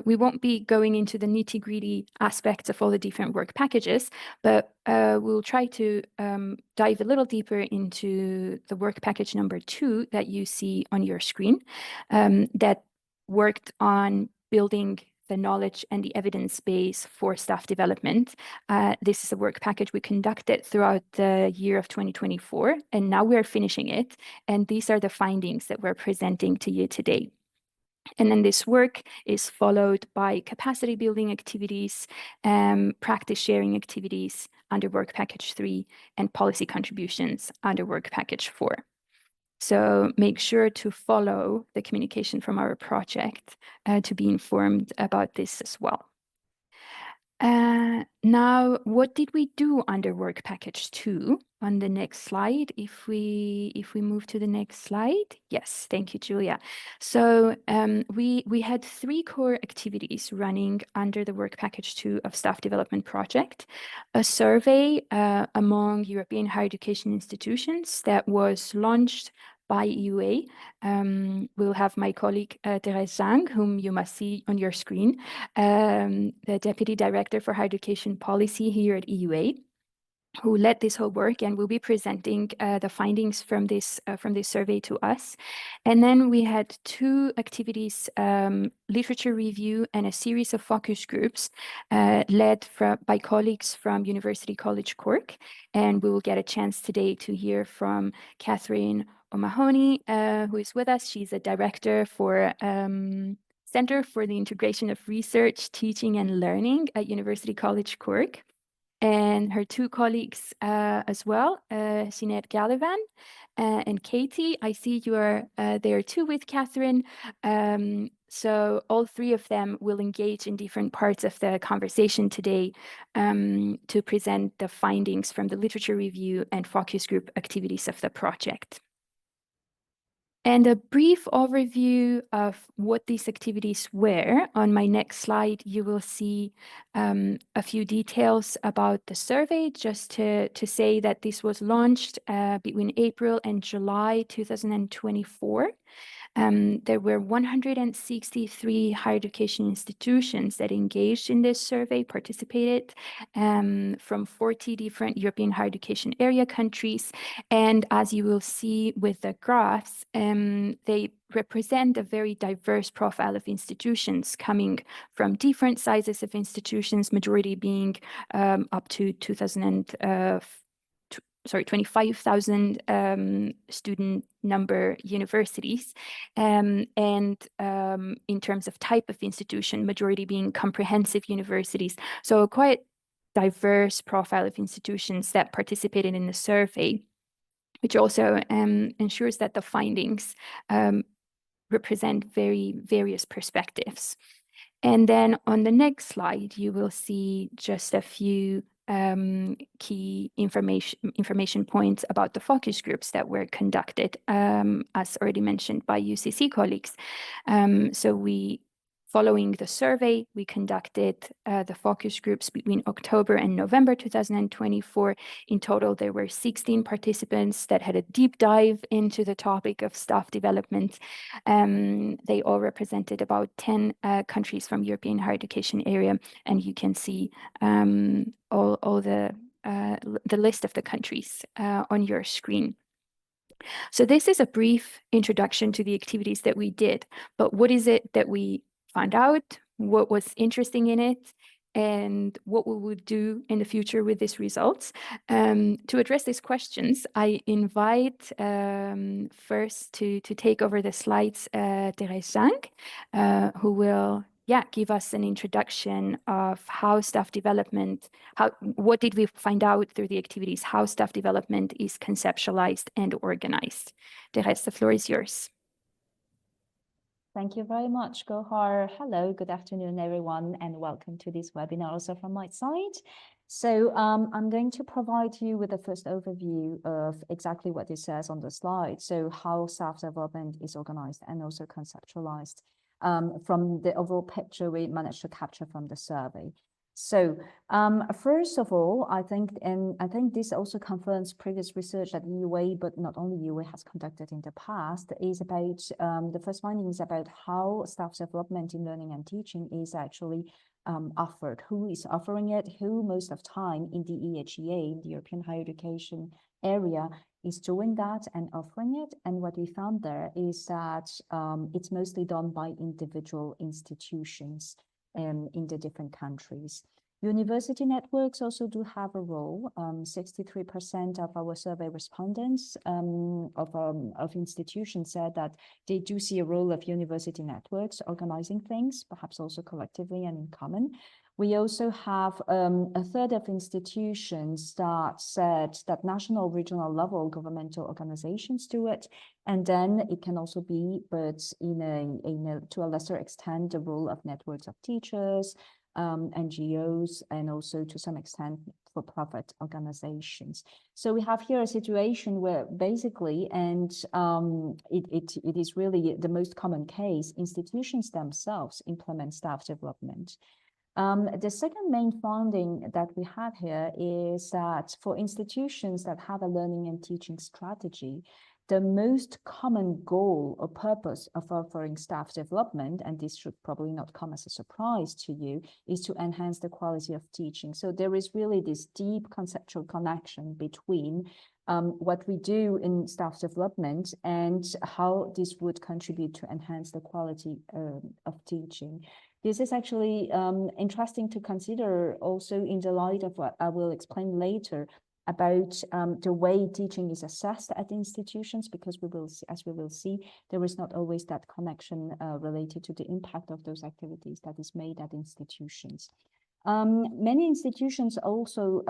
we won't be going into the nitty-gritty aspects of all the different work packages, but we'll try to dive a little deeper into the work package number 2 that you see on your screen, that worked on building the knowledge and the evidence base for staff development. This is a work package we conducted throughout the year of 2024, and now we're finishing it. And these are the findings that we're presenting to you today. And then this work is followed by capacity building activities, practice sharing activities under work package 3, and policy contributions under work package 4. So make sure to follow the communication from our project to be informed about this as well. Now, what did we do under work package 2? On the next slide, if we move to the next slide. Yes, thank you, Julia. So we had 3 core activities running under the work package 2 of staff development project. A survey among European higher education institutions that was launched by EUA. We'll have my colleague Therese Zhang, whom you must see on your screen, the Deputy Director for Higher Education Policy here at EUA, who led this whole work and will be presenting the findings from this survey to us. And then we had 2 activities, literature review and a series of focus groups led by colleagues from University College Cork. And we will get a chance today to hear from Catherine O'Mahony, who is with us. She's a director for Center for the Integration of Research, Teaching and Learning at University College Cork. And her 2 colleagues as well, Sinead Gallivan and Katie. I see you are there too with Catherine. So all 3 of them will engage in different parts of the conversation today to present the findings from the literature review and focus group activities of the project. And a brief overview of what these activities were. On my next slide, you will see a few details about the survey, just to say that this was launched between April and July 2024. There were 163 higher education institutions that engaged in this survey, participated from 40 different European higher education area countries. And as you will see with the graphs, they represent a very diverse profile of institutions coming from different sizes of institutions, majority being up to 25,000 student number universities. And in terms of type of institution, majority being comprehensive universities. So a quite diverse profile of institutions that participated in the survey, which also ensures that the findings represent very various perspectives. And then on the next slide, you will see just a few key information points about the focus groups that were conducted, as already mentioned by UCC colleagues. Following the survey, we conducted the focus groups between October and November 2024. In total, there were 16 participants that had a deep dive into the topic of staff development. They all represented about 10 countries from European higher education area, and you can see all the list of the countries on your screen. So this is a brief introduction to the activities that we did, but what is it that we found out, what was interesting in it, and what we would do in the future with these results. To address these questions, I invite first to take over the slides Therese Zhang, who will give us an introduction of how staff development, what did we find out through the activities, how staff development is conceptualized and organized. Therese, the floor is yours. Thank you very much, Gohar. Hello, good afternoon, everyone, and welcome to this webinar also from my side. So I'm going to provide you with the first overview of exactly what it says on the slide. So how staff development is organized and also conceptualized from the overall picture we managed to capture from the survey. So first of all, I think this also confirms previous research that UA, but not only UA, has conducted in the past, is about the first finding is about how staff development in learning and teaching is actually offered. Who is offering it? Who most of time in the EHEA, the European Higher Education area, is doing that and offering it. And what we found there is that it's mostly done by individual institutions in the different countries. University networks also do have a role. 63% of our survey respondents of institutions said that they do see a role of university networks organizing things, perhaps also collectively and in common. We also have a third of institutions that said that national, regional level governmental organizations do it. And then it can also be, but to a lesser extent, the role of networks of teachers, NGOs, and also to some extent for-profit organizations. So we have here a situation where basically, and it is really the most common case, institutions themselves implement staff development. The second main finding that we have here is that for institutions that have a learning and teaching strategy, the most common goal or purpose of offering staff development, and this should probably not come as a surprise to you, is to enhance the quality of teaching. So there is really this deep conceptual connection between what we do in staff development and how this would contribute to enhance the quality of teaching. This is actually interesting to consider also in the light of what I will explain later about the way teaching is assessed at institutions, because we will, as we will see, there is not always that connection related to the impact of those activities that is made at institutions. Many institutions also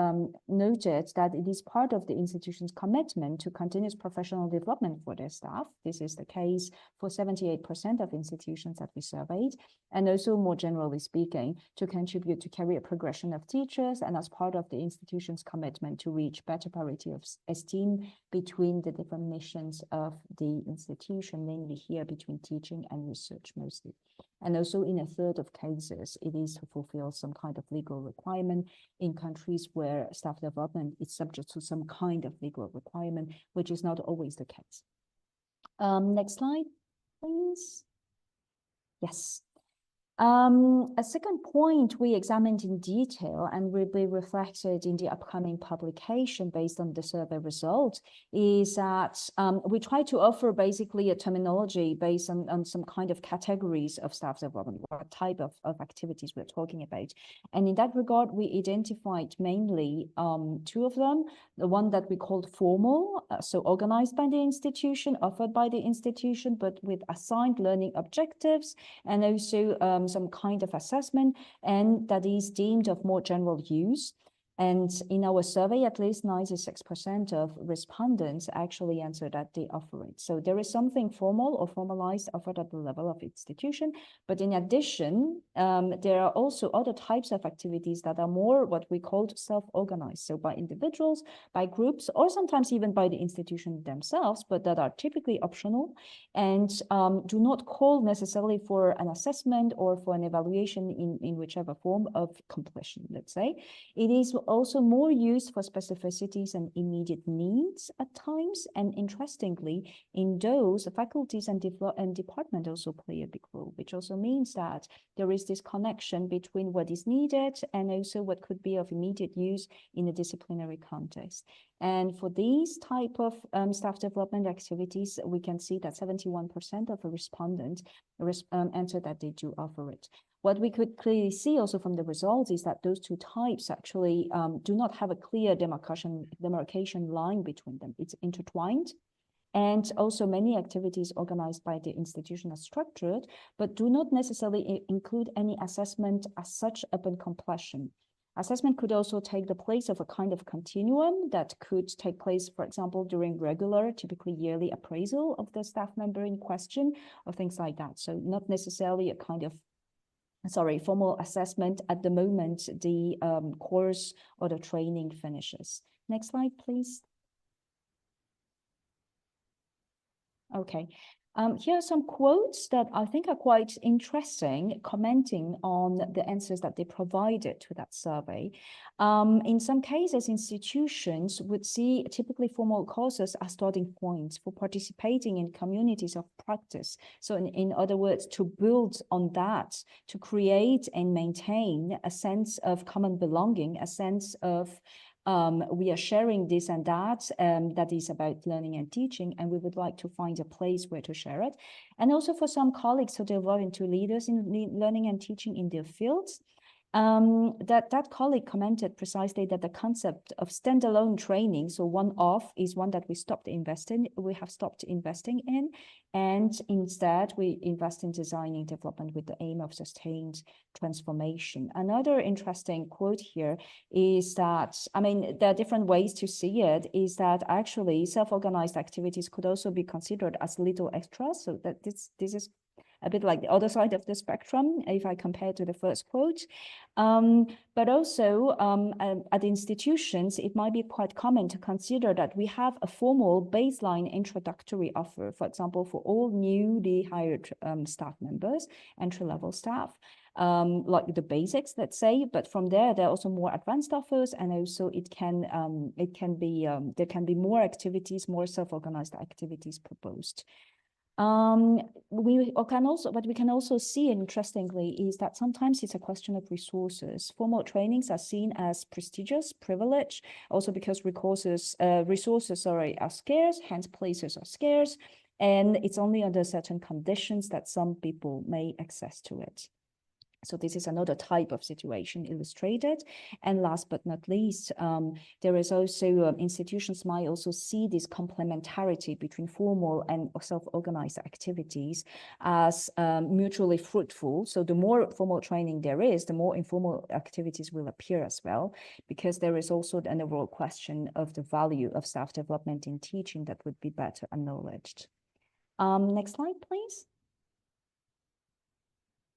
noted that it is part of the institution's commitment to continuous professional development for their staff. This is the case for 78% of institutions that we surveyed, and also more generally speaking, to contribute to career progression of teachers, and as part of the institution's commitment to reach better parity of esteem between the different missions of the institution, namely here between teaching and research mostly. And also in a third of cases, it is to fulfill some kind of legal requirement in countries where staff development is subject to some kind of legal requirement, which is not always the case. Next slide, please. Yes. A second point we examined in detail and will be reflected in the upcoming publication based on the survey results is that we try to offer basically a terminology based on some kind of categories of staff development, what type of activities we're talking about. And in that regard, we identified mainly two of them. The one that we called formal, so organized by the institution, offered by the institution, but with assigned learning objectives, and also some kind of assessment, and that is deemed of more general use. And in our survey, at least 96% of respondents actually answered that they offer it. So there is something formal or formalized offered at the level of institution. But in addition, there are also other types of activities that are more what we call self-organized. So by individuals, by groups, or sometimes even by the institution themselves, but that are typically optional and do not call necessarily for an assessment or for an evaluation in whichever form of completion, let's say. It is also more used for specificities and immediate needs at times. And interestingly, in those, faculties and department also play a big role, which also means that there is this connection between what is needed and also what could be of immediate use in a disciplinary context. And for these type of staff development activities, we can see that 71% of the respondents answered that they do offer it. What we could clearly see also from the results is that those two types actually do not have a clear demarcation line between them. It's intertwined. And also many activities organized by the institution are structured, but do not necessarily include any assessment as such upon completion. Assessment could also take the place of a kind of continuum that could take place, for example, during regular, typically yearly appraisal of the staff member in question, or things like that. So not necessarily a kind of formal assessment at the moment the course or the training finishes. Next slide, please. Okay. Here are some quotes that I think are quite interesting, commenting on the answers that they provided to that survey. In some cases, institutions would see typically formal courses as starting points for participating in communities of practice. So in other words, to build on that, to create and maintain a sense of common belonging, a sense of we are sharing this and that, that is about learning and teaching, and we would like to find a place where to share it. And also for some colleagues who develop into leaders in learning and teaching in their fields, that colleague commented precisely that the concept of standalone training, so one-off, is one that we have stopped investing in, and instead we invest in designing development with the aim of sustained transformation. Another interesting quote here is that, I mean, there are different ways to see it, is that actually self-organized activities could also be considered as little extras, so that this is a bit like the other side of the spectrum, if I compare to the first quote. But also at institutions, it might be quite common to consider that we have a formal baseline introductory offer, for example, for all newly hired staff members, entry-level staff, like the basics, let's say. But from there are also more advanced offers, and also there can be more activities, more self-organized activities proposed. What we can also see, interestingly, is that sometimes it's a question of resources. Formal trainings are seen as prestigious, privilege, also because resources are scarce, hence places are scarce, and it's only under certain conditions that some people may access to it. So this is another type of situation illustrated. And last but not least, there is also institutions might also see this complementarity between formal and self-organized activities as mutually fruitful. So the more formal training there is, the more informal activities will appear as well, because there is also an overall question of the value of staff development in teaching that would be better acknowledged. Next slide, please.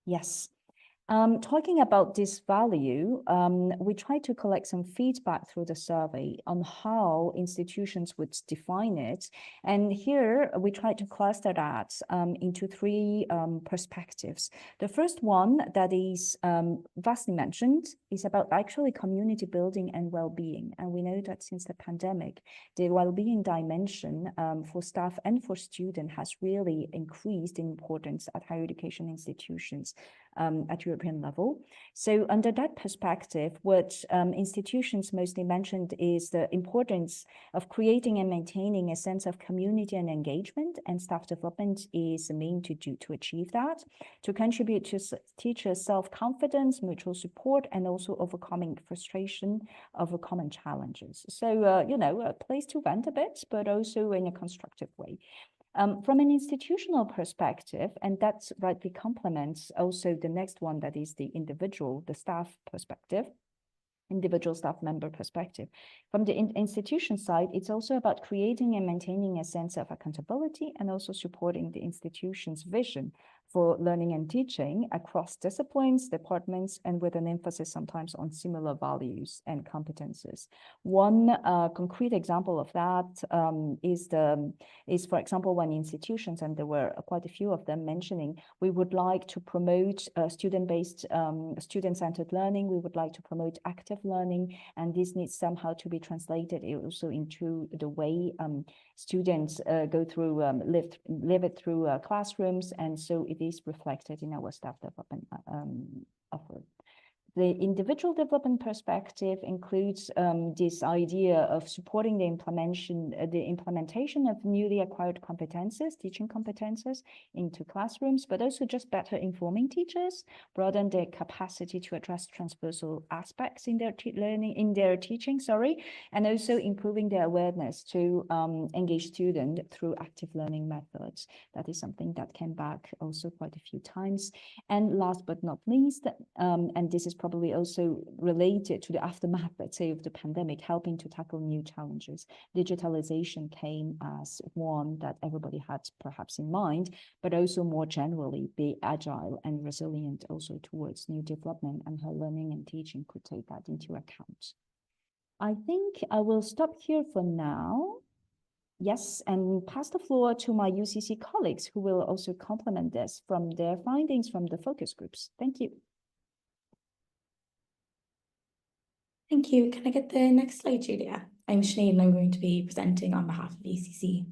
Yes. Talking about this value, we tried to collect some feedback through the survey on how institutions would define it. And here we tried to cluster that into three perspectives. The first one that is vastly mentioned is about actually community building and well-being. And we know that since the pandemic, the well-being dimension for staff and for students has really increased in importance at higher education institutions at European level. So under that perspective, what institutions mostly mentioned is the importance of creating and maintaining a sense of community and engagement, and staff development is the mean to achieve that, to contribute to teachers' self-confidence, mutual support, and also overcoming frustration over common challenges. So, you know, a place to vent a bit, but also in a constructive way. From an institutional perspective, and that rightly complements also the next one, that is the staff perspective, individual staff member perspective. From the institution side, it's also about creating and maintaining a sense of accountability and also supporting the institution's vision for learning and teaching across disciplines, departments, and with an emphasis sometimes on similar values and competences. One concrete example of that is, for example, when institutions, and there were quite a few of them mentioning, we would like to promote student-based, student-centered learning. We would like to promote active learning, and this needs somehow to be translated also into the way students go through, live it through classrooms, and so it is reflected in our staff development offer. The individual development perspective includes this idea of supporting the implementation of newly acquired competences, teaching competences into classrooms, but also just better informing teachers, broaden their capacity to address transversal aspects in their teaching, and also improving their awareness to engage students through active learning methods. That is something that came back also quite a few times. And last but not least, and this is probably also related to the aftermath, let's say, of the pandemic, helping to tackle new challenges. Digitalization came as one that everybody had perhaps in mind, but also more generally be agile and resilient also towards new development, and how learning and teaching could take that into account. I think I will stop here for now. Yes, and pass the floor to my UCC colleagues who will also complement this from their findings from the focus groups. Thank you. Thank you. Can I get the next slide, Julia? I'm Sinead and I'm going to be presenting on behalf of the UCC.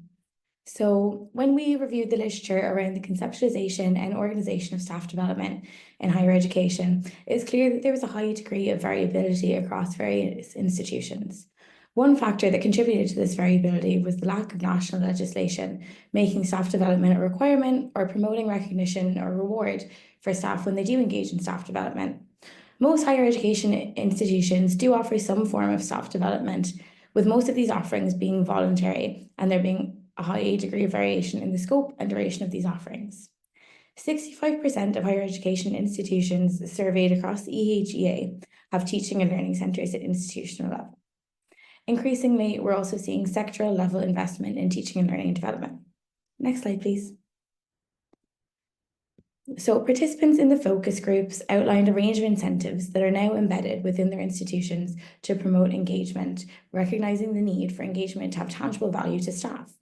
So when we reviewed the literature around the conceptualization and organisation of staff development in higher education, it's clear that there was a high degree of variability across various institutions. One factor that contributed to this variability was the lack of national legislation making staff development a requirement or promoting recognition or reward for staff when they do engage in staff development. Most higher education institutions do offer some form of staff development, with most of these offerings being voluntary and there being a high degree of variation in the scope and duration of these offerings. 65% of higher education institutions surveyed across the EHEA have teaching and learning centres at institutional level. Increasingly, we're also seeing sectoral level investment in teaching and learning development. Next slide, please. So participants in the focus groups outlined a range of incentives that are now embedded within their institutions to promote engagement, recognising the need for engagement to have tangible value to staff.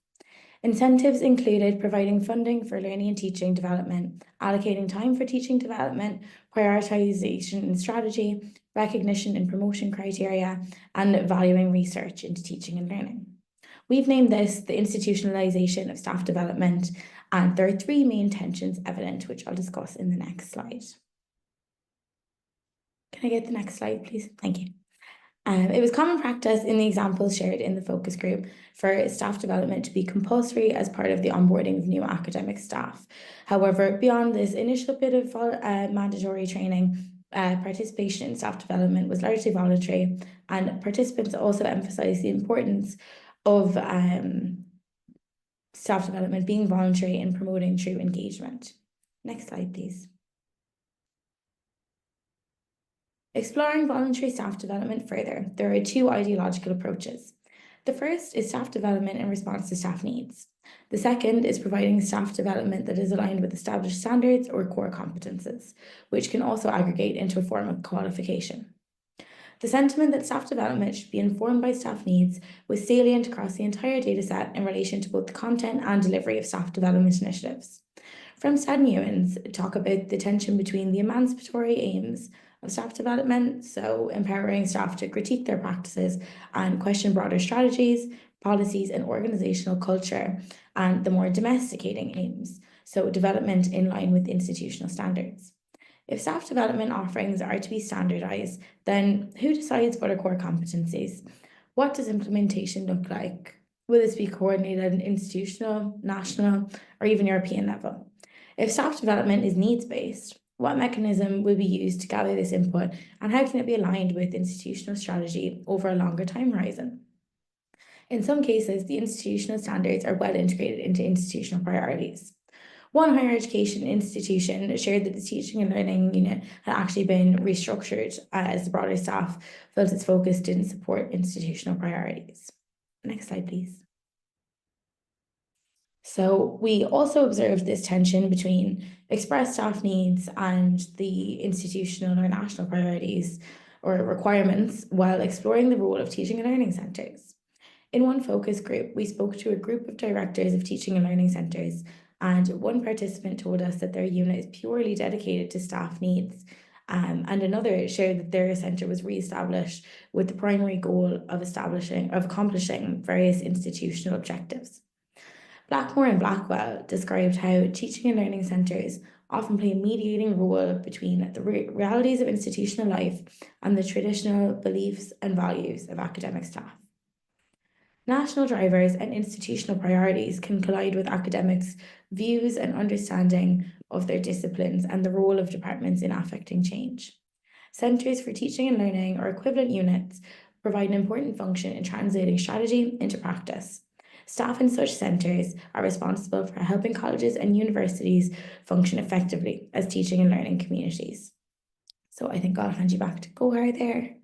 Incentives included providing funding for learning and teaching development, allocating time for teaching development, prioritisation and strategy, recognition and promotion criteria, and valuing research into teaching and learning. We've named this the institutionalisation of staff development, and there are three main tensions evident, which I'll discuss in the next slide. Can I get the next slide, please? Thank you. It was common practice in the examples shared in the focus group for staff development to be compulsory as part of the onboarding of new academic staff. However, beyond this initial bit of mandatory training, participation in staff development was largely voluntary, and participants also emphasised the importance of staff development being voluntary and promoting true engagement. Next slide, please. Exploring voluntary staff development further, there are two ideological approaches. The first is staff development in response to staff needs. The second is providing staff development that is aligned with established standards or core competences, which can also aggregate into a form of qualification. The sentiment that staff development should be informed by staff needs was salient across the entire dataset in relation to both the content and delivery of staff development initiatives. From Stad Newens talk about the tension between the emancipatory aims of staff development, so empowering staff to critique their practices and question broader strategies, policies, and organisational culture, and the more domesticating aims, so development in line with institutional standards. If staff development offerings are to be standardised, then who decides what are core competencies? What does implementation look like? Will this be coordinated at an institutional, national, or even European level? If staff development is needs-based, what mechanism will be used to gather this input, and how can it be aligned with institutional strategy over a longer time horizon? In some cases, the institutional standards are well integrated into institutional priorities. One higher education institution shared that the teaching and learning unit had actually been restructured as the broader staff felt its focus didn't support institutional priorities. Next slide, please. So we also observed this tension between expressed staff needs and the institutional or national priorities or requirements while exploring the role of teaching and learning centres. In one focus group, we spoke to a group of directors of teaching and learning centres, and one participant told us that their unit is purely dedicated to staff needs, and another shared that their centre was re-established with the primary goal of accomplishing various institutional objectives. Blackmore and Blackwell described how teaching and learning centres often play a mediating role between the realities of institutional life and the traditional beliefs and values of academic staff. National drivers and institutional priorities can collide with academics' views and understanding of their disciplines and the role of departments in affecting change. Centres for teaching and learning, or equivalent units, provide an important function in translating strategy into practice. Staff in such centres are responsible for helping colleges and universities function effectively as teaching and learning communities. So I think I'll hand you back to Gohar there.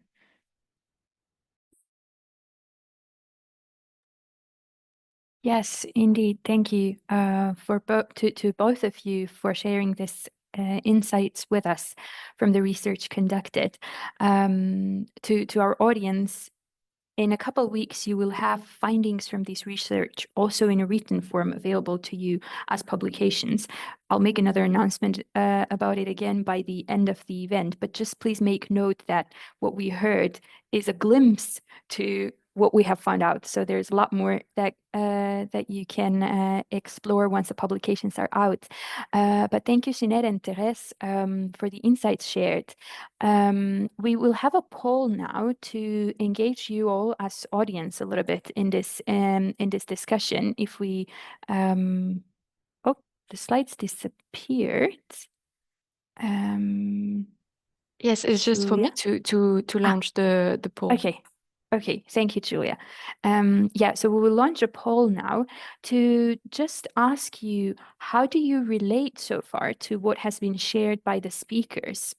Yes, indeed. Thank you for to both of you for sharing this insights with us from the research conducted. To our audience, in a couple of weeks, you will have findings from this research also in a written form available to you as publications. I'll make another announcement about it again by the end of the event, but just please make note that what we heard is a glimpse to what we have found out. So there's a lot more that that you can explore once the publications are out. But thank you, Jeanette and Therese, for the insights shared. We will have a poll now to engage you all as audience a little bit in this discussion. If we oh, the slides disappeared. Yes, it's just for me to launch the poll. Okay. Okay, thank you, Julia. Yeah, so we will launch a poll now to just ask you, how do you relate so far to what has been shared by the speakers?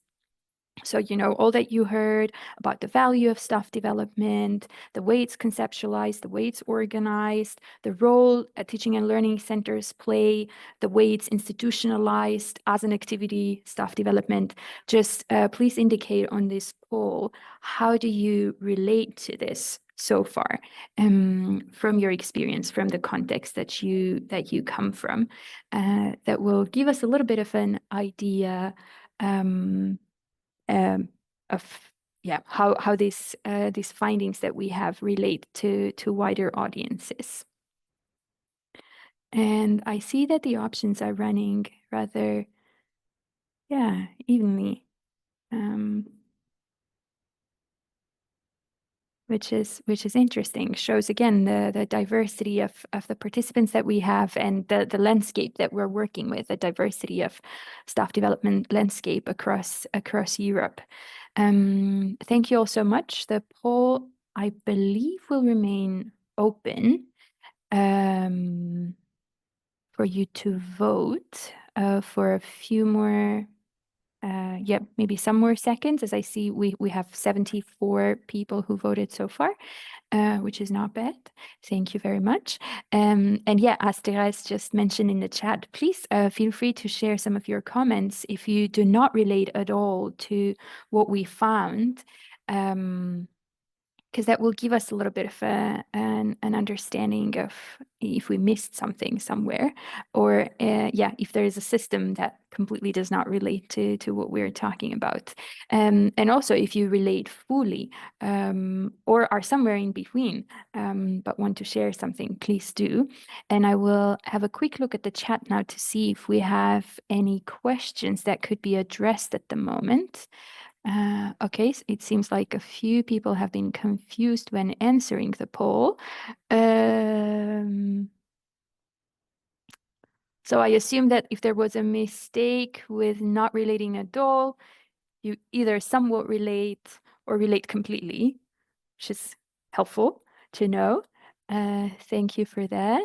So, you know, all that you heard about the value of staff development, the way it's conceptualized, the way it's organized, the role teaching and learning centers play, the way it's institutionalized as an activity, staff development. Just please indicate on this poll, how do you relate to this so far, from your experience, from the context that you come from? That will give us a little bit of an idea of how these findings that we have relate to wider audiences. And I see that the options are running rather evenly, which is interesting. Shows again the diversity of the participants that we have and the landscape that we're working with, the diversity of staff development landscape across Europe. Thank you all so much. The poll, I believe, will remain open for you to vote for a few more, maybe some more seconds, as I see we have 74 people who voted so far, which is not bad. Thank you very much. And yeah, as Therese just mentioned in the chat, please feel free to share some of your comments if you do not relate at all to what we found, because that will give us a little bit of an understanding of if we missed something somewhere, or if there is a system that completely does not relate to what we're talking about. And also if you relate fully, or are somewhere in between, but want to share something, please do. And I will have a quick look at the chat now to see if we have any questions that could be addressed at the moment. Okay, so it seems like a few people have been confused when answering the poll. So I assume that if there was a mistake with not relating at all, you either somewhat relate or relate completely, which is helpful to know. Thank you for that.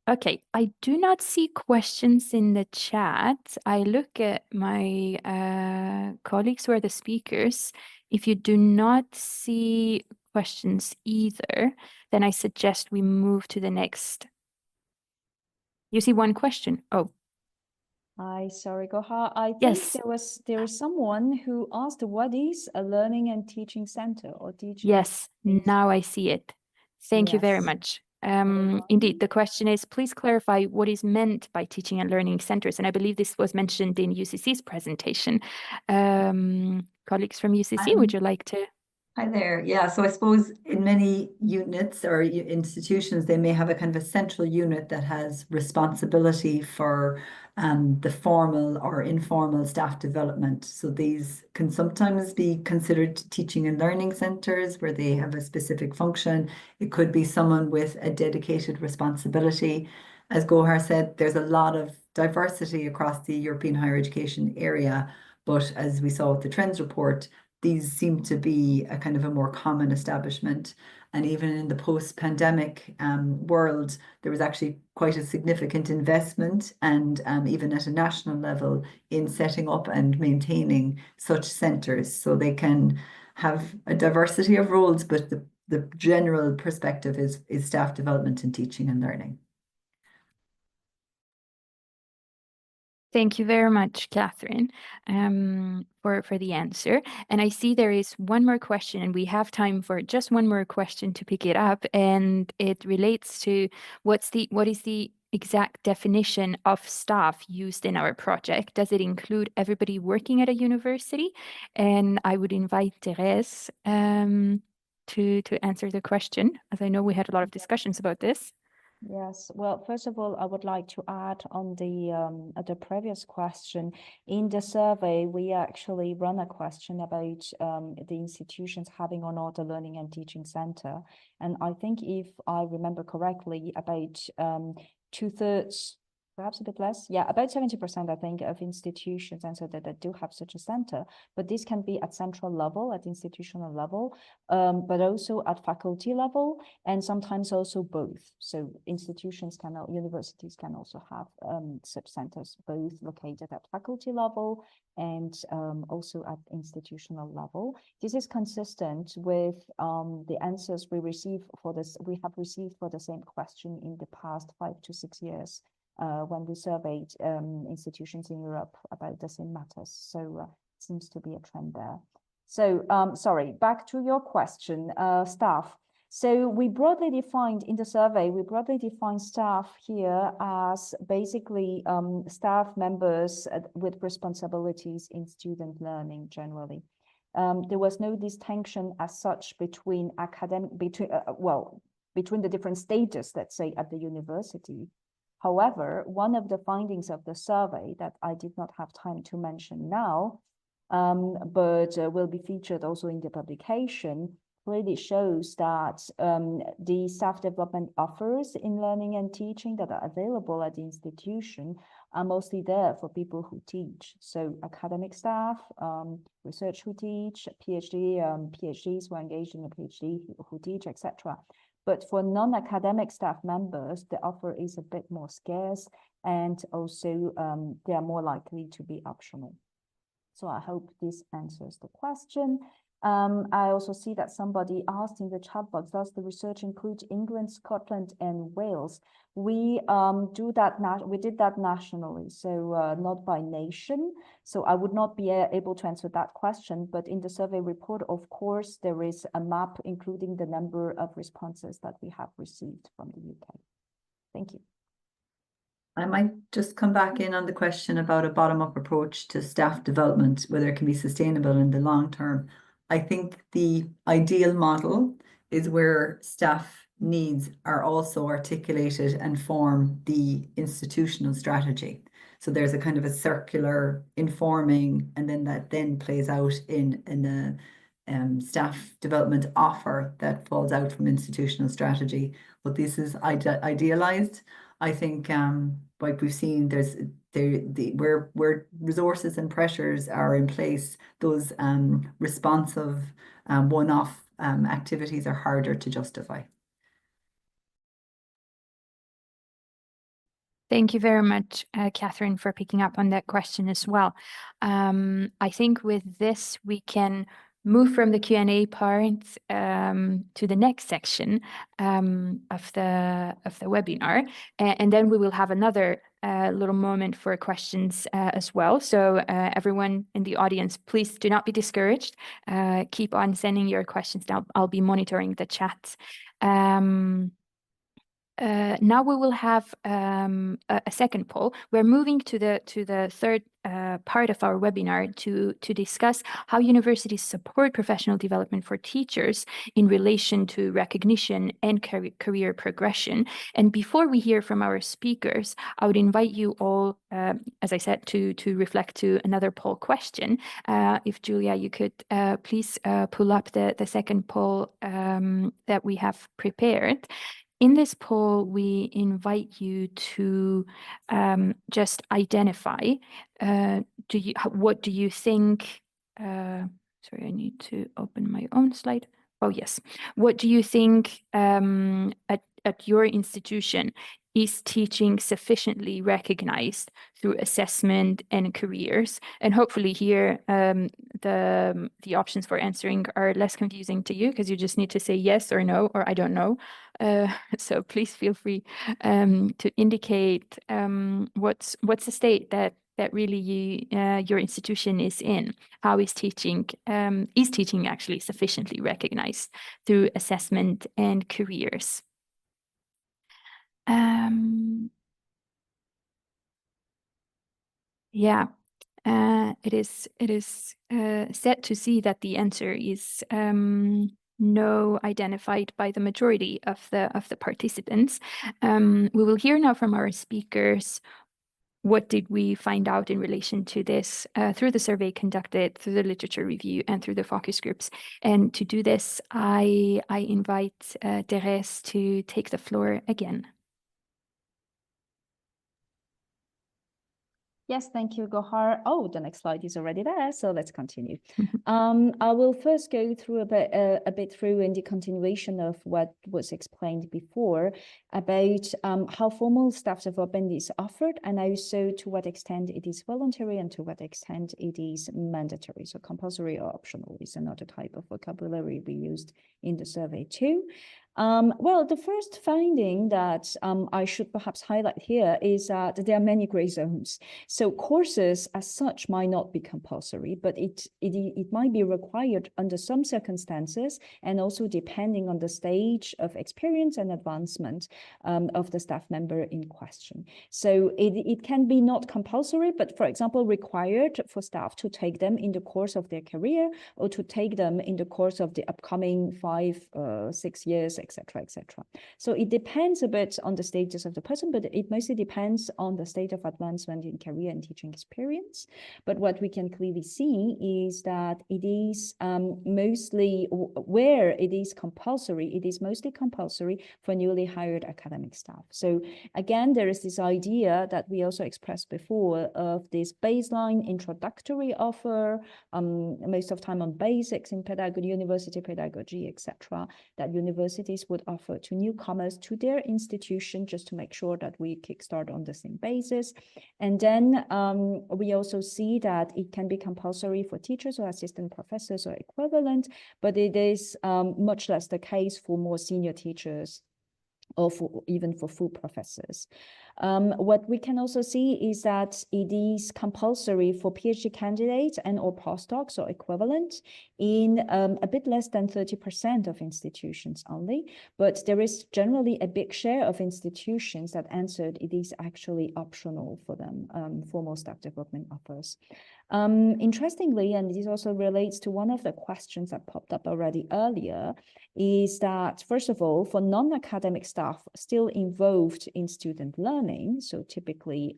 Okay, I do not see questions in the chat. I look at my colleagues who are the speakers. If you do not see questions either, then I suggest we move to the next. You see one question. Oh, Sorry, Goha. I think yes. there was someone who asked, what is a learning and teaching center or teaching? Yes, now I see it. Thank you very Yes. much. Indeed, the question is, please clarify what is meant by teaching and learning centers. And I believe this was mentioned in UCC's presentation. Colleagues from UCC, would you like to? Hi there. Yeah, so I suppose in many units or institutions, they may have a kind of a central unit that has responsibility for the formal or informal staff development. So these can sometimes be considered teaching and learning centers where they have a specific function. It could be someone with a dedicated responsibility. As Gohar said, there's a lot of diversity across the European higher education area. But as we saw with the Trends report, these seem to be a kind of a more common establishment. And even in the post-pandemic world, there was actually quite a significant investment and even at a national level in setting up and maintaining such centres so they can have a diversity of roles, but the general perspective is staff development and teaching and learning. Thank you very much, Catherine, for the answer. And I see there is one more question, and we have time for just one more question to pick it up, and it relates to what is the exact definition of staff used in our project? Does it include everybody working at a university? And I would invite Therese to answer the question, as I know we had a lot of discussions about this. Yes, well, first of all, I would like to add on the previous question. In the survey, we actually run a question about the institutions having or not a learning and teaching center. And I think if I remember correctly, about 2/3, perhaps a bit less, yeah, about 70%, I think, of institutions answer that do have such a center. But this can be at central level, at institutional level, but also at faculty level, and sometimes also both. So universities can also have such centers, both located at faculty level and also at institutional level. This is consistent with the answers we have received for the same question in the past 5 to 6 years. When we surveyed institutions in Europe about the same matters. So seems to be a trend there. So sorry, back to your question, staff. So we broadly defined in the survey, staff here as basically staff members with responsibilities in student learning generally. There was no distinction as such between between the different stages, let's say, at the university. However, one of the findings of the survey that I did not have time to mention now, but will be featured also in the publication, clearly shows that the staff development offers in learning and teaching that are available at the institution are mostly there for people who teach. So academic staff, research who teach, PhDs who are engaged in a PhD who teach, etc. But for non-academic staff members, the offer is a bit more scarce, and also they are more likely to be optional. So I hope this answers the question. I also see that somebody asked in the chat box, does the research include England, Scotland, and Wales? We did that nationally, so not by nation. So I would not be able to answer that question, but in the survey report, of course, there is a map including the number of responses that we have received from the UK. Thank you. I might just come back in on the question about a bottom-up approach to staff development, whether it can be sustainable in the long term. I think the ideal model is where staff needs are also articulated and form the institutional strategy. So there's a kind of a circular informing, and then that then plays out in a staff development offer that falls out from institutional strategy. But this is idealized. I think like we've seen, where resources and pressures are in place, those responsive one-off activities are harder to justify. Thank you very much, Catherine, for picking up on that question as well. I think with this, we can move from the Q&A part to the next section of the webinar, and then we will have another little moment for questions as well. So everyone in the audience, please do not be discouraged. Keep on sending your questions down. I'll be monitoring the chat. Now we will have a second poll. We're moving to the third part of our webinar to discuss how universities support professional development for teachers in relation to recognition and career progression. And before we hear from our speakers, I would invite you all, as I said, to reflect to another poll question. If Julia, you could please pull up the second poll that we have prepared. In this poll, we invite you to just identify, what do you think, sorry, I need to open my own slide. Oh, yes. What do you think at your institution is teaching sufficiently recognized through assessment and careers? And hopefully here, the options for answering are less confusing to you, because you just need to say yes or no, or I don't know. So please feel free to indicate what's the state that that really your institution is in. How is teaching actually sufficiently recognized through assessment and careers? Yeah, it is sad to see that the answer is no, identified by the majority of the participants. We will hear now from our speakers. What did we find out in relation to this through the survey conducted, through the literature review, and through the focus groups? And to do this, I invite Therese to take the floor again. Yes, thank you, Gohar. Oh, the next slide is already there, so let's continue. I will first go through a bit through in the continuation of what was explained before about how formal staff development is offered, and also to what extent it is voluntary and to what extent it is mandatory. So compulsory or optional is another type of vocabulary we used in the survey too. Well, the first finding that I should perhaps highlight here is that there are many gray zones. So courses as such might not be compulsory, but it might be required under some circumstances, and also depending on the stage of experience and advancement of the staff member in question. So it can be not compulsory, but for example, required for staff to take them in the course of their career, or to take them in the course of the upcoming 5-6 years, etc., etc. So it depends a bit on the stages of the person, but it mostly depends on the state of advancement in career and teaching experience. But what we can clearly see is that it is mostly, where it is compulsory, it is mostly compulsory for newly hired academic staff. So again, there is this idea that we also expressed before of this baseline introductory offer, most of time on basics in pedagogy, university pedagogy, etc., that universities would offer to newcomers to their institution, just to make sure that we kickstart on the same basis. And then we also see that it can be compulsory for teachers or assistant professors or equivalent, but it is much less the case for more senior teachers or even for full professors. What we can also see is that it is compulsory for PhD candidates and or postdocs or equivalent in a bit less than 30% of institutions only, but there is generally a big share of institutions that answered it is actually optional for them, formal staff development offers. Interestingly, and this also relates to one of the questions that popped up already earlier, is that, first of all, for non-academic staff still involved in student learning, so typically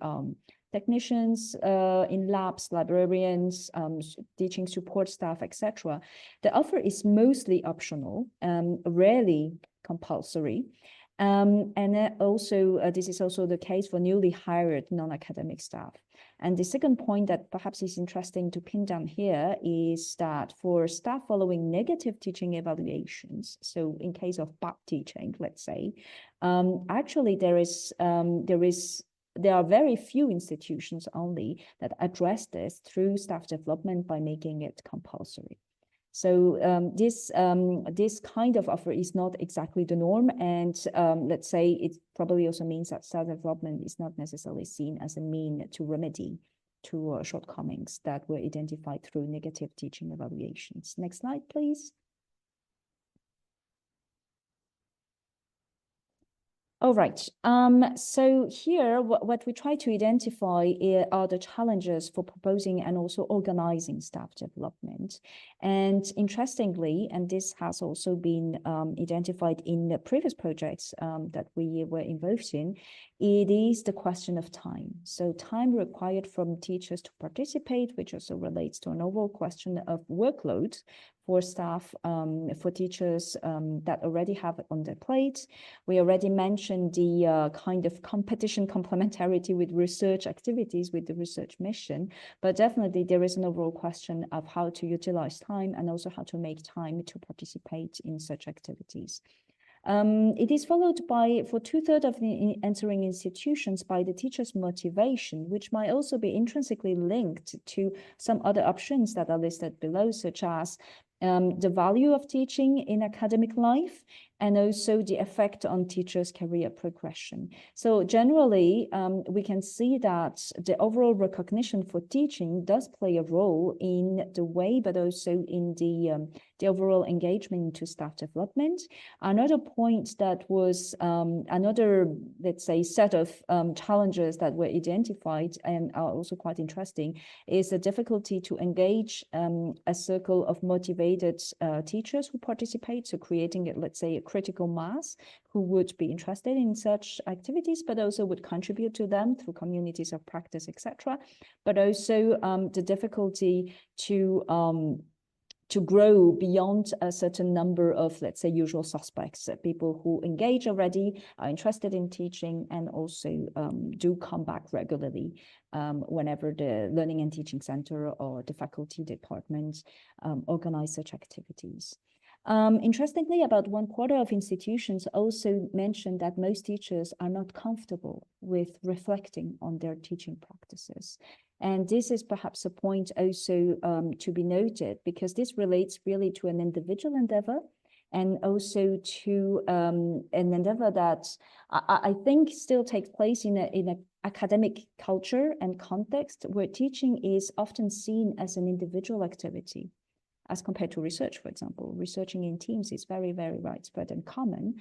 technicians in labs, librarians, teaching support staff, etc., the offer is mostly optional, rarely compulsory. And also, this is also the case for newly hired non-academic staff. And the second point that perhaps is interesting to pin down here is that for staff following negative teaching evaluations, so in case of bad teaching, let's say, actually there are very few institutions only that address this through staff development by making it compulsory. So this kind of offer is not exactly the norm, and let's say it probably also means that staff development is not necessarily seen as a mean to remedy to shortcomings that were identified through negative teaching evaluations. Next slide, please. All right, so here what we try to identify are the challenges for proposing and also organizing staff development. And interestingly, and this has also been identified in the previous projects that we were involved in, it is the question of time. So time required from teachers to participate, which also relates to an overall question of workload for staff, for teachers that already have it on their plate. We already mentioned the kind of competition complementarity with research activities, with the research mission, but definitely there is an overall question of how to utilize time and also how to make time to participate in such activities. It is followed by, for 2/3 of the entering institutions, by the teacher's motivation, which might also be intrinsically linked to some other options that are listed below, such as the value of teaching in academic life, and also the effect on teachers' career progression. So generally, we can see that the overall recognition for teaching does play a role in the way, but also in the overall engagement into staff development. Another point that was another, let's say, set of challenges that were identified and are also quite interesting is the difficulty to engage a circle of motivated teachers who participate. So creating, let's say, a critical mass who would be interested in such activities, but also would contribute to them through communities of practice, etc. But also the difficulty to grow beyond a certain number of, let's say, usual suspects, people who engage already, are interested in teaching, and also do come back regularly whenever the Learning and Teaching Center or the faculty department organize such activities. Interestingly, about 1/4 of institutions also mentioned that most teachers are not comfortable with reflecting on their teaching practices. And this is perhaps a point also to be noted, because this relates really to an individual endeavor and also to an endeavor that I think still takes place in an academic culture and context where teaching is often seen as an individual activity, as compared to research, for example. Researching in teams is very, very widespread and common.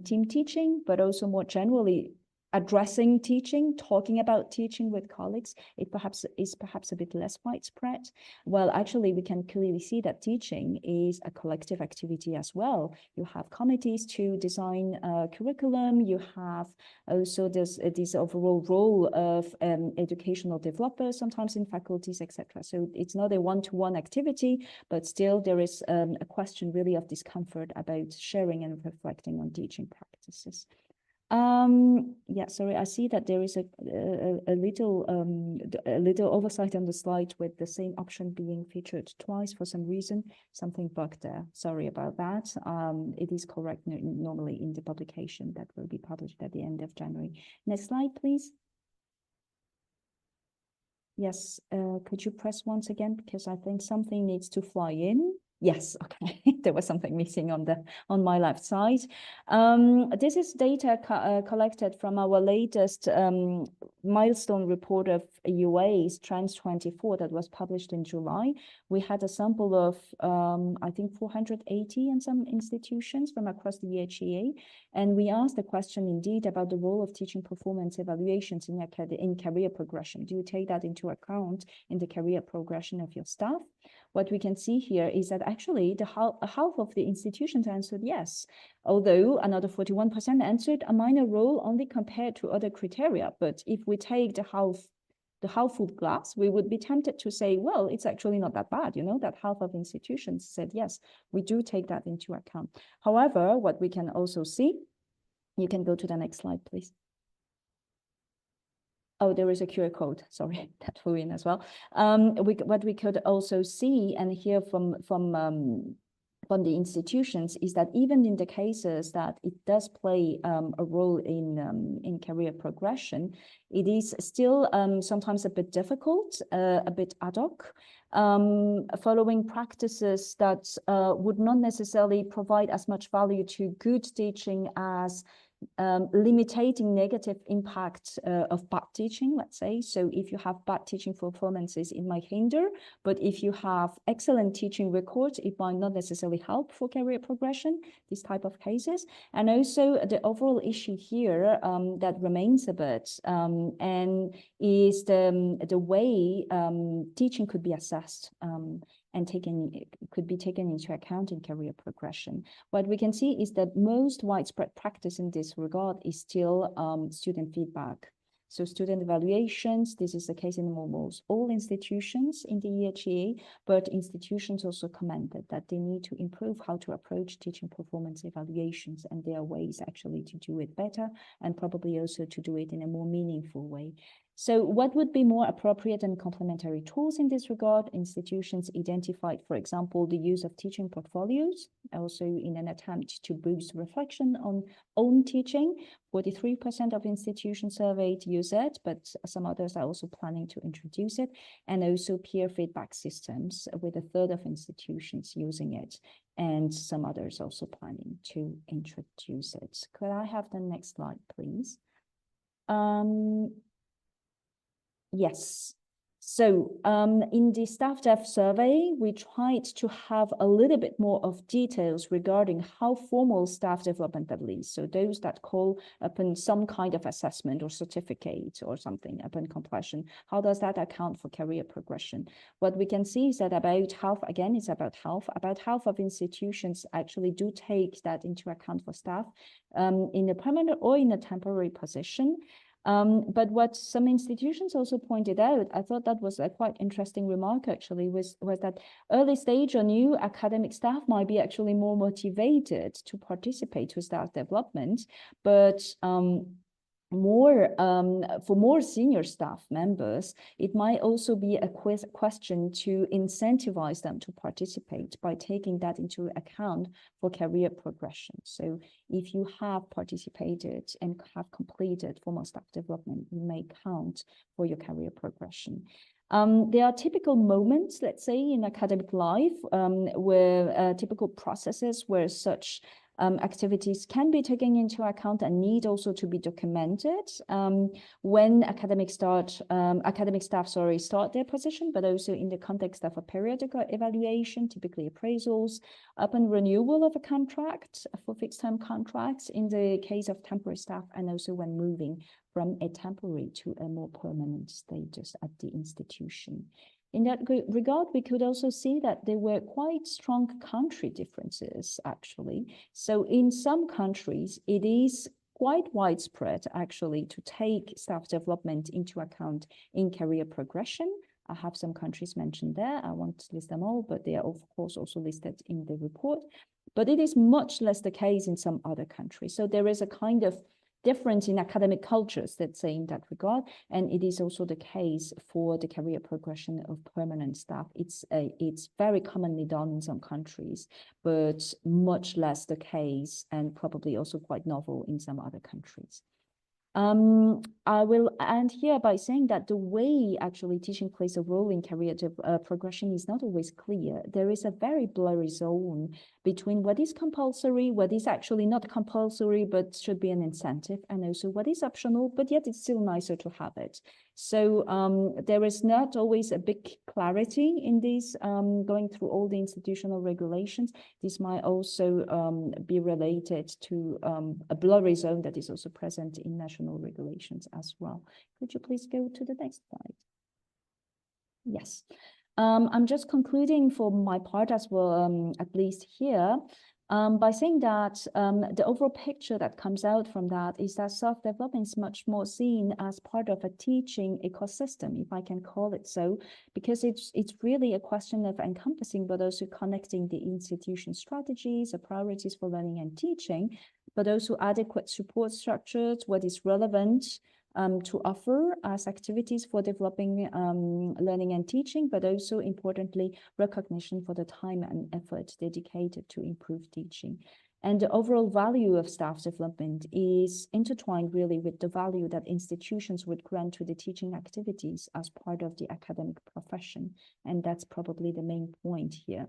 Team teaching, but also more generally addressing teaching, talking about teaching with colleagues, it is perhaps a bit less widespread. Well, actually, we can clearly see that teaching is a collective activity as well. You have committees to design curriculum. You have also this overall role of educational developers, sometimes in faculties, etc. So it's not a one-to-one activity, but still there is a question really of discomfort about sharing and reflecting on teaching practices. Yeah, sorry, I see that there is a little oversight on the slide with the same option being featured twice for some reason. Something bugged there. Sorry about that. It is correct normally in the publication that will be published at the end of January. Next slide, please. Yes, could you press once again, because I think something needs to fly in. Yes, okay, there was something missing on my left side. This is data collected from our latest milestone report of HEIs Trends 24 that was published in July. We had a sample of, I think, 480 in some institutions from across the HEA. And we asked the question indeed about the role of teaching performance evaluations in career progression. Do you take that into account in the career progression of your staff? What we can see here is that actually half of the institutions answered yes, although another 41% answered a minor role only compared to other criteria. But if we take the half full glass, we would be tempted to say, well, it's actually not that bad, that half of institutions said yes, we do take that into account. However, what we can also see, you can go to the next slide, please. Oh, there is a QR code. Sorry, that flew in as well. What we could also see and hear from the institutions is that even in the cases that it does play a role in career progression, it is still sometimes a bit difficult, a bit ad hoc, following practices that would not necessarily provide as much value to good teaching as limiting negative impact of bad teaching, let's say. So if you have bad teaching performances, it might hinder, but if you have excellent teaching records, it might not necessarily help for career progression, these type of cases. And also the overall issue here that remains a bit and is the way teaching could be assessed and could be taken into account in career progression. What we can see is that most widespread practice in this regard is still student feedback. So student evaluations, this is the case in almost all institutions in the EHEA, but institutions also commented that they need to improve how to approach teaching performance evaluations, and there are ways actually to do it better and probably also to do it in a more meaningful way. So what would be more appropriate and complementary tools in this regard? Institutions identified, for example, the use of teaching portfolios, also in an attempt to boost reflection on own teaching. 43% of institutions surveyed use it, but some others are also planning to introduce it, and also peer feedback systems with 1/3 of institutions using it and some others also planning to introduce it. Could I have the next slide, please? Yes. So in the staff dev survey, we tried to have a little bit more of details regarding how formal staff development leads, so those that call upon some kind of assessment or certificate or something upon completion, how does that account for career progression? What we can see is that about half, again, it's about half of institutions actually do take that into account for staff in a permanent or in a temporary position. But what some institutions also pointed out, I thought that was a quite interesting remark actually, was that early stage or new academic staff might be actually more motivated to participate with staff development, but for more senior staff members, it might also be a question to incentivize them to participate by taking that into account for career progression. So if you have participated and have completed formal staff development, you may count for your career progression. There are typical moments, let's say, in academic life where typical processes where such activities can be taken into account and need also to be documented when academic staff start their position, but also in the context of a periodical evaluation, typically appraisals, upon renewal of a contract for fixed-term contracts in the case of temporary staff, and also when moving from a temporary to a more permanent status at the institution. In that regard, we could also see that there were quite strong country differences, actually. So in some countries, it is quite widespread, actually, to take staff development into account in career progression. I have some countries mentioned there. I won't list them all, but they are, of course, also listed in the report. But it is much less the case in some other countries. So there is a kind of difference in academic cultures, let's say, in that regard, and it is also the case for the career progression of permanent staff. It's very commonly done in some countries, but much less the case, and probably also quite novel in some other countries. I will end here by saying that the way actually teaching plays a role in career progression is not always clear. There is a very blurry zone between what is compulsory, what is actually not compulsory, but should be an incentive, and also what is optional, but yet it's still nicer to have it. So there is not always a big clarity in this going through all the institutional regulations. This might also be related to a blurry zone that is also present in national regulations as well. Could you please go to the next slide? Yes. I'm just concluding for my part as well, at least here, by saying that the overall picture that comes out from that is that self-development is much more seen as part of a teaching ecosystem, if I can call it so, because it's really a question of encompassing, but also connecting the institution strategies, the priorities for learning and teaching, but also adequate support structures, what is relevant to offer as activities for developing learning and teaching, but also importantly, recognition for the time and effort dedicated to improve teaching. And the overall value of staff development is intertwined really with the value that institutions would grant to the teaching activities as part of the academic profession. And that's probably the main point here.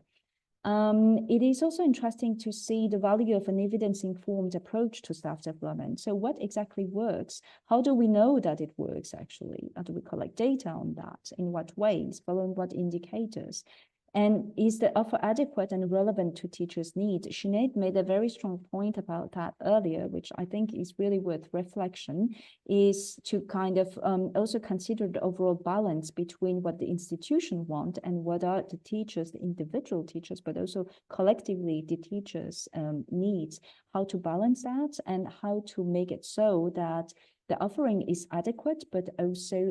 It is also interesting to see the value of an evidence-informed approach to staff development. So what exactly works? How do we know that it works, actually? How do we collect data on that? In what ways? Following what indicators? And is the offer adequate and relevant to teachers' needs? Sinead made a very strong point about that earlier, which I think is really worth reflection, is to kind of also consider the overall balance between what the institution want and what are the teachers, the individual teachers, but also collectively the teachers' needs, how to balance that and how to make it so that the offering is adequate, but also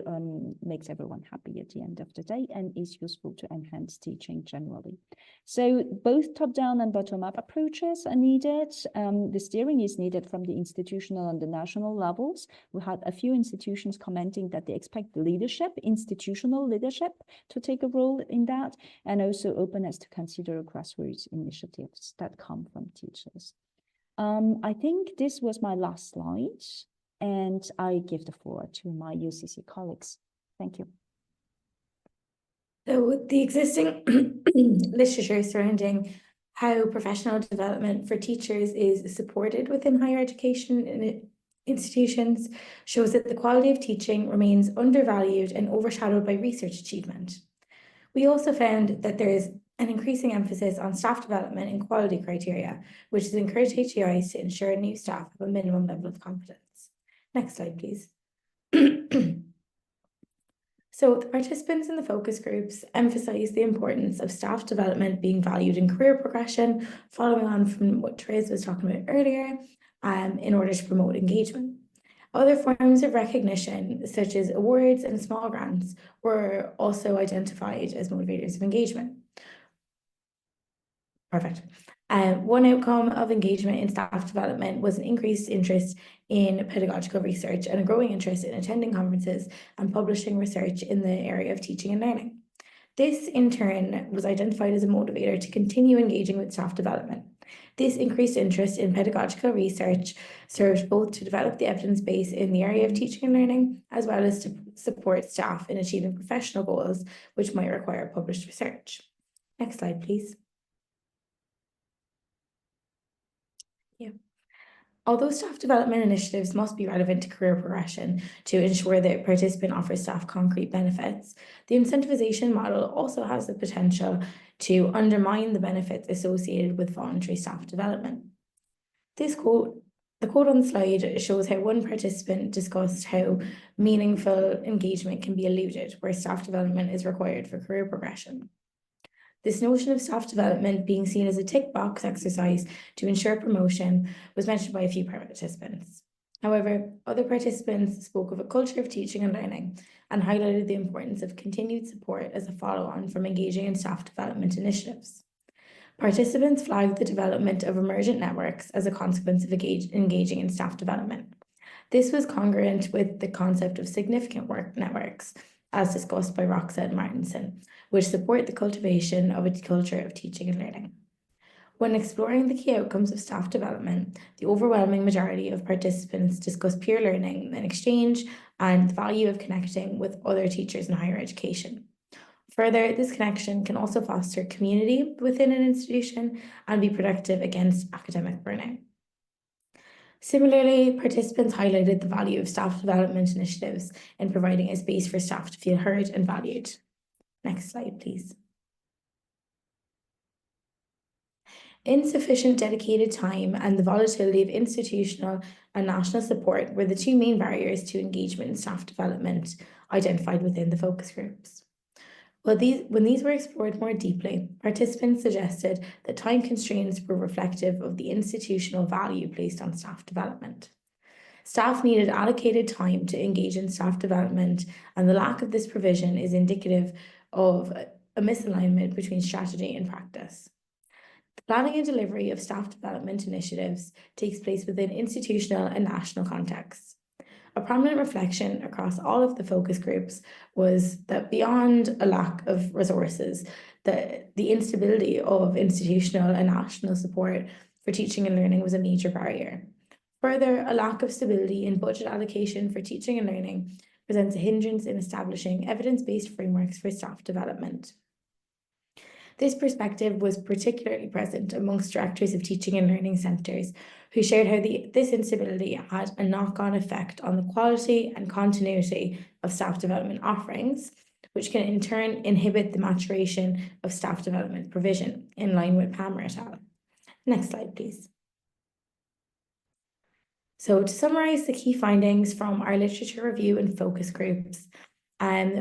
makes everyone happy at the end of the day and is useful to enhance teaching generally. So both top-down and bottom-up approaches are needed. The steering is needed from the institutional and the national levels. We had a few institutions commenting that they expect leadership, institutional leadership, to take a role in that, and also openness to consider grassroots initiatives that come from teachers. I think this was my last slide. And I give the floor to my UCC colleagues. Thank you. So the existing literature surrounding how professional development for teachers is supported within higher education institutions shows that the quality of teaching remains undervalued and overshadowed by research achievement. We also found that there is an increasing emphasis on staff development and quality criteria, which has encouraged HEIs to ensure new staff have a minimum level of competence. Next slide, please. So the participants in the focus groups emphasise the importance of staff development being valued in career progression, following on from what Therese was talking about earlier, in order to promote engagement. Other forms of recognition, such as awards and small grants, were also identified as motivators of engagement. Perfect. One outcome of engagement in staff development was an increased interest in pedagogical research and a growing interest in attending conferences and publishing research in the area of teaching and learning. This, in turn, was identified as a motivator to continue engaging with staff development. This increased interest in pedagogical research served both to develop the evidence base in the area of teaching and learning, as well as to support staff in achieving professional goals, which might require published research. Next slide, please. Although staff development initiatives must be relevant to career progression to ensure that a participant offers staff concrete benefits, the incentivization model also has the potential to undermine the benefits associated with voluntary staff development. The quote on the slide shows how one participant discussed how meaningful engagement can be eluded where staff development is required for career progression. This notion of staff development being seen as a tick box exercise to ensure promotion was mentioned by a few participants. However, other participants spoke of a culture of teaching and learning and highlighted the importance of continued support as a follow-on from engaging in staff development initiatives. Participants flagged the development of emergent networks as a consequence of engaging in staff development. This was congruent with the concept of significant work networks, as discussed by Roxa and Martinson, which support the cultivation of a culture of teaching and learning. When exploring the key outcomes of staff development, the overwhelming majority of participants discussed peer learning and exchange and the value of connecting with other teachers in higher education. Further, this connection can also foster community within an institution and be productive against academic burnout. Similarly, participants highlighted the value of staff development initiatives in providing a space for staff to feel heard and valued. Next slide, please. Insufficient dedicated time and the volatility of institutional and national support were the two main barriers to engagement in staff development identified within the focus groups. When these were explored more deeply, participants suggested that time constraints were reflective of the institutional value placed on staff development. Staff needed allocated time to engage in staff development, and the lack of this provision is indicative of a misalignment between strategy and practice. The planning and delivery of staff development initiatives takes place within institutional and national contexts. A prominent reflection across all of the focus groups was that beyond a lack of resources, the instability of institutional and national support for teaching and learning was a major barrier. Further, a lack of stability in budget allocation for teaching and learning presents a hindrance in establishing evidence-based frameworks for staff development. This perspective was particularly present amongst directors of teaching and learning centres, who shared how this instability had a knock-on effect on the quality and continuity of staff development offerings, which can in turn inhibit the maturation of staff development provision, in line with Palmer et al. Next slide, please. So to summarise the key findings from our literature review and focus groups,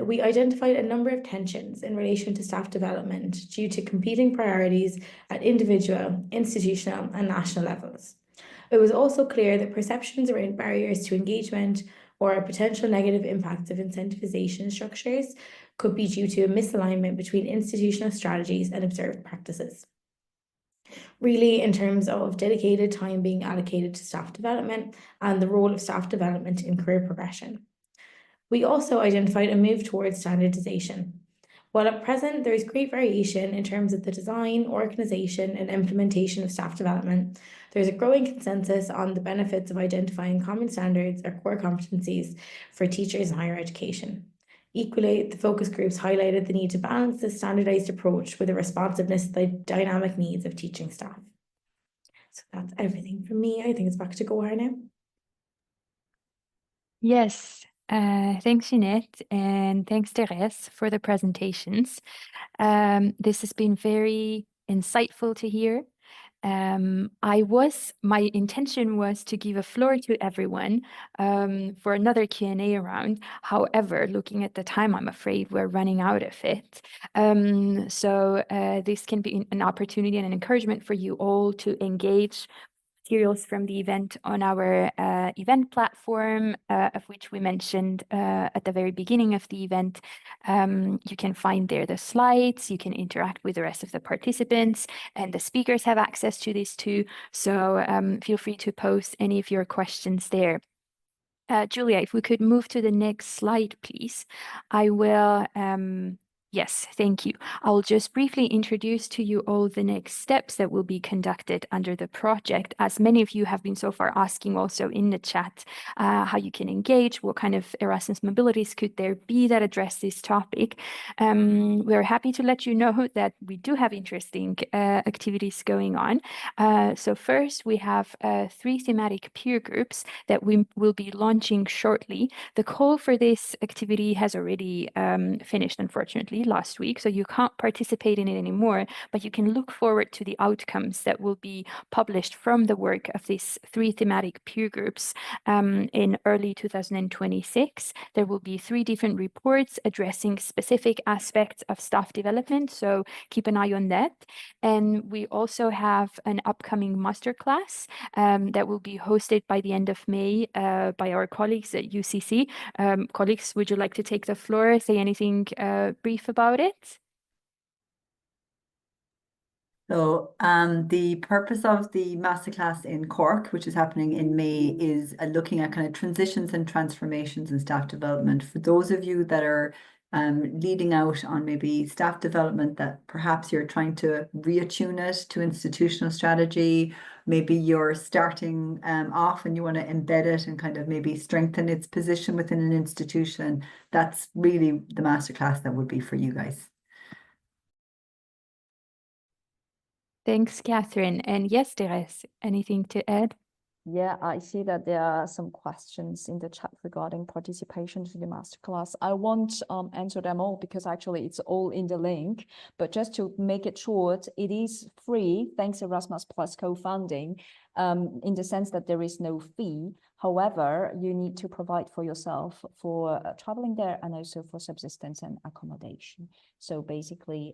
we identified a number of tensions in relation to staff development due to competing priorities at individual, institutional, and national levels. It was also clear that perceptions around barriers to engagement or potential negative impacts of incentivization structures could be due to a misalignment between institutional strategies and observed practices. Really, in terms of dedicated time being allocated to staff development and the role of staff development in career progression. We also identified a move towards standardization. While at present there is great variation in terms of the design, organisation, and implementation of staff development, there is a growing consensus on the benefits of identifying common standards or core competencies for teachers in higher education. Equally, the focus groups highlighted the need to balance the standardized approach with the responsiveness to the dynamic needs of teaching staff. So that's everything from me. I think it's back to Gohar now. Yes, thanks, Jeanette, and thanks, Therese, for the presentations. This has been very insightful to hear. My intention was to give a floor to everyone for another Q&A round. However, looking at the time, I'm afraid we're running out of it. So this can be an opportunity and an encouragement for you all to engage materials from the event on our event platform, of which we mentioned at the very beginning of the event. You can find there the slides, you can interact with the rest of the participants, and the speakers have access to this too. So feel free to post any of your questions there. Julia, if we could move to the next slide, please. I will Yes, thank you. I'll just briefly introduce to you all the next steps that will be conducted under the project, as many of you have been so far asking also in the chat how you can engage, what kind of Erasmus mobilities could there be that address this topic. We're happy to let you know that we do have interesting activities going on. So first, we have 3 thematic peer groups that we will be launching shortly. The call for this activity has already finished, unfortunately, last week, so you can't participate in it anymore, but you can look forward to the outcomes that will be published from the work of these 3 thematic peer groups in early 2026. There will be 3 different reports addressing specific aspects of staff development, so keep an eye on that. And we also have an upcoming masterclass that will be hosted by the end of May by our colleagues at UCC. Colleagues, would you like to take the floor, say anything brief about it? So the purpose of the masterclass in Cork, which is happening in May, is looking at kind of transitions and transformations in staff development. For those of you that are leading out on maybe staff development, that perhaps you're trying to reattune it to institutional strategy, maybe you're starting off and you want to embed it and kind of maybe strengthen its position within an institution, that's really the masterclass that would be for you guys. Thanks, Catherine. And yes, Therese, anything to add? Yeah, I see that there are some questions in the chat regarding participation to the masterclass. I won't answer them all because actually it's all in the link, but just to make it short, it is free, thanks Erasmus Plus co-funding, in the sense that there is no fee. However, you need to provide for yourself for traveling there and also for subsistence and accommodation. So basically,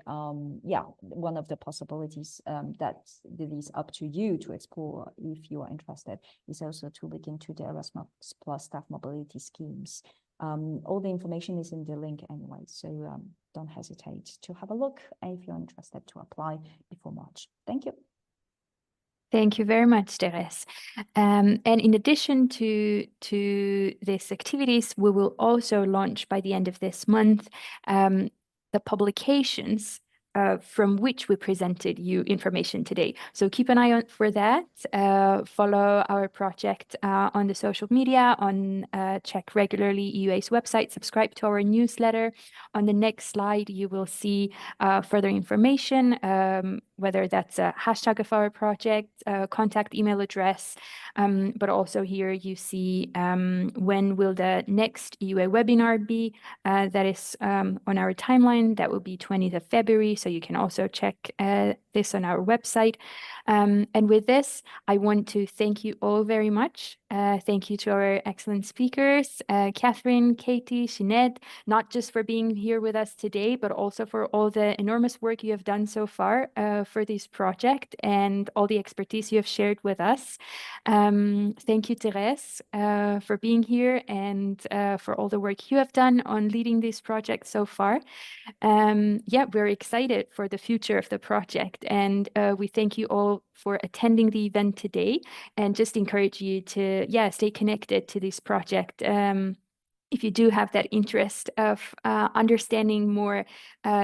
yeah, one of the possibilities that it is up to you to explore if you are interested is also to look into the Erasmus Plus staff mobility schemes. All the information is in the link anyway, so don't hesitate to have a look if you're interested to apply before March. Thank you. Thank you very much, Therese. And in addition to these activities, we will also launch by the end of this month the publications from which we presented you information today. So keep an eye on for that. Follow our project on the social media, check regularly EUA's website, subscribe to our newsletter. On the next slide, you will see further information, whether that's a hashtag of our project, contact email address, but also here you see when will the next EUA webinar be. That is on our timeline. That will be 20th of February. So you can also check this on our website. And with this, I want to thank you all very much. Thank you to our excellent speakers, Catherine, Katie, Jeanette, not just for being here with us today, but also for all the enormous work you have done so far for this project and all the expertise you have shared with us. Thank you, Therese, for being here and for all the work you have done on leading this project so far. Yeah, we're excited for the future of the project, and we thank you all for attending the event today, and just encourage you to stay connected to this project. if you do have that interest of understanding more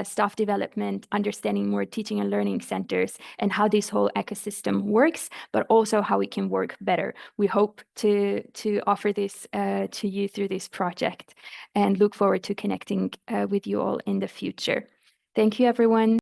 staff development, understanding more teaching and learning centers and how this whole ecosystem works, but also how we can work better. We hope to offer this to you through this project and look forward to connecting with you all in the future. Thank you, everyone.